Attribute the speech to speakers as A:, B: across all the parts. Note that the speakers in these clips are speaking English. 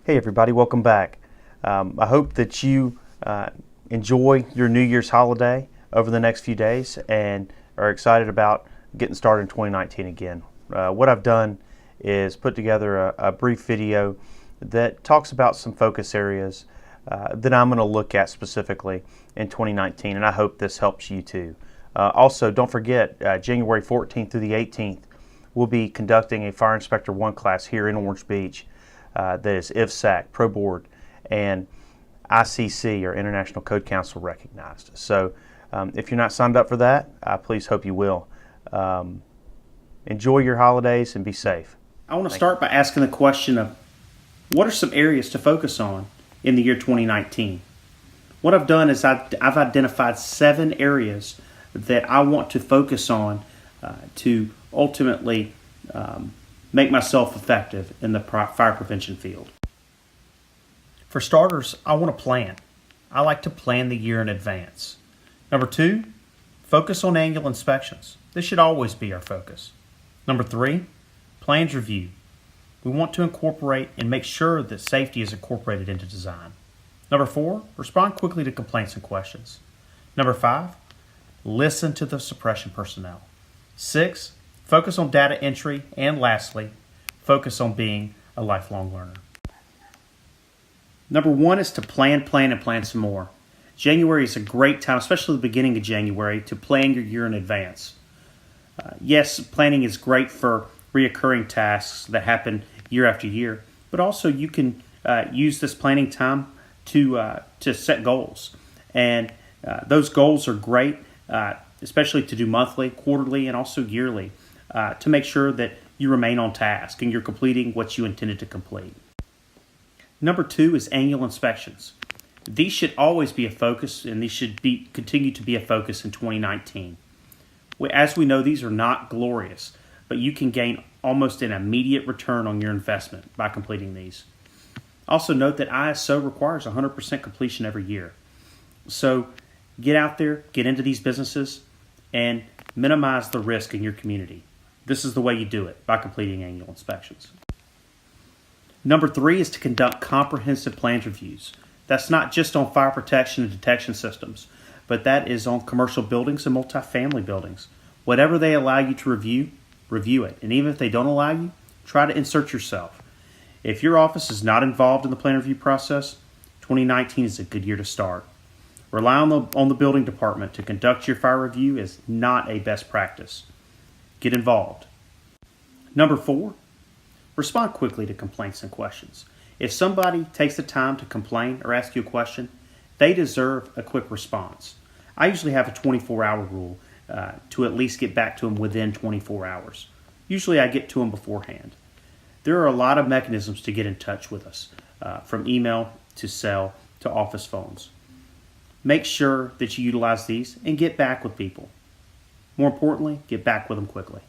A: Hey everybody, welcome back. I hope that you enjoy your New Year's holiday over the next few days and are excited about getting started in 2019 again. What I've done is put together a brief video that talks about some focus areas that I'm going to look at specifically in 2019, and I hope this helps you too. Also, don't forget, January 14th through the 18th, we'll be conducting a Fire Inspector 1 class here in Orange Beach. That is IFSAC, Pro Board, and ICC, or International Code Council recognized. So if you're not signed up for that, I please hope you will. Enjoy your holidays and be safe.
B: I want to start by asking the question of what are some areas to focus on in the year 2019? What I've done is I've identified 7 areas that I want to focus on to ultimately make myself effective in the fire prevention field. For starters, I want to plan. I like to plan the year in advance. Number 2, focus on annual inspections. This should always be our focus. Number 3, plans review. We want to incorporate and make sure that safety is incorporated into design. Number 4, respond quickly to complaints and questions. Number 5, listen to the suppression personnel. 6, focus on data entry. And lastly, focus on being a lifelong learner. Number 1 is to plan, and plan some more. January is a great time, especially the beginning of January, to plan your year in advance. Yes, planning is great for reoccurring tasks that happen year after year, but also you can use this planning time to set goals. And those goals are great, especially to do monthly, quarterly, and also yearly, to make sure that you remain on task and you're completing what you intended to complete. Number 2 is annual inspections. These should always be a focus, and these should continue to be a focus in 2019. As we know, these are not glorious, but you can gain almost an immediate return on your investment by completing these. Also note that ISO requires 100% completion every year. So get out there, get into these businesses, and minimize the risk in your community. This is the way you do it, by completing annual inspections. Number 3 is to conduct comprehensive plans reviews. That's not just on fire protection and detection systems, but that is on commercial buildings and multifamily buildings. Whatever they allow you to review it. And even if they don't allow you, try to insert yourself. If your office is not involved in the plan review process, 2019 is a good year to start. Rely on the building department to conduct your fire review is not a best practice. Get involved. Number 4, respond quickly to complaints and questions. If somebody takes the time to complain or ask you a question, they deserve a quick response. I usually have a 24-hour rule to at least get back to them within 24 hours. Usually I get to them beforehand. There are a lot of mechanisms to get in touch with us, from email to cell to office phones. Make sure that you utilize these and get back with people. More importantly, get back with them quickly.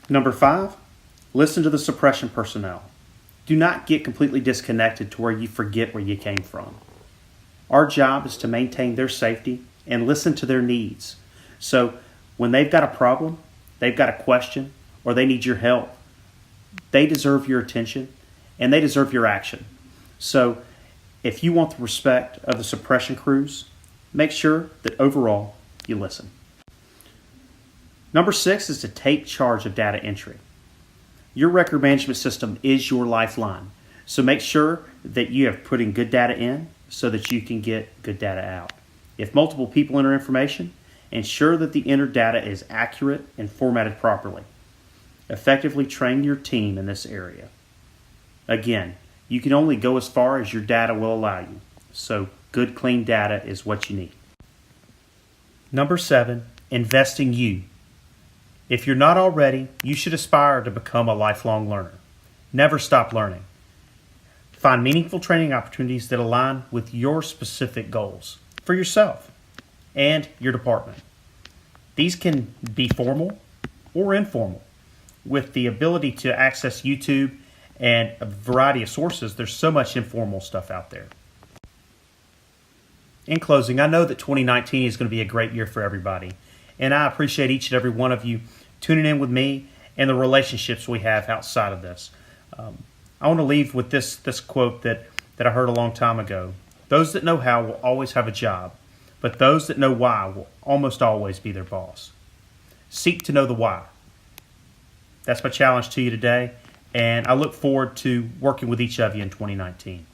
B: Number 5, listen to the suppression personnel. Do not get completely disconnected to where you forget where you came from. Our job is to maintain their safety and listen to their needs. So when they've got a problem, they've got a question, or they need your help, they deserve your attention and they deserve your action. So if you want the respect of the suppression crews, make sure that overall you listen. Number 6 is to take charge of data entry. Your record management system is your lifeline. So make sure that you have put in good data in so that you can get good data out. If multiple people enter information, ensure that the entered data is accurate and formatted properly. Effectively train your team in this area. Again, you can only go as far as your data will allow you. So good, clean data is what you need. Number 7, invest in you. If you're not already, you should aspire to become a lifelong learner. Never stop learning. Find meaningful training opportunities that align with your specific goals for yourself and your department. These can be formal or informal. With the ability to access YouTube and a variety of sources, there's so much informal stuff out there. In closing, I know that 2019 is going to be a great year for everybody, and I appreciate each and every one of you tuning in with me and the relationships we have outside of this. I want to leave with this quote that I heard a long time ago. Those that know how will always have a job, but those that know why will almost always be their boss. Seek to know the why. That's my challenge to you today, and I look forward to working with each of you in 2019.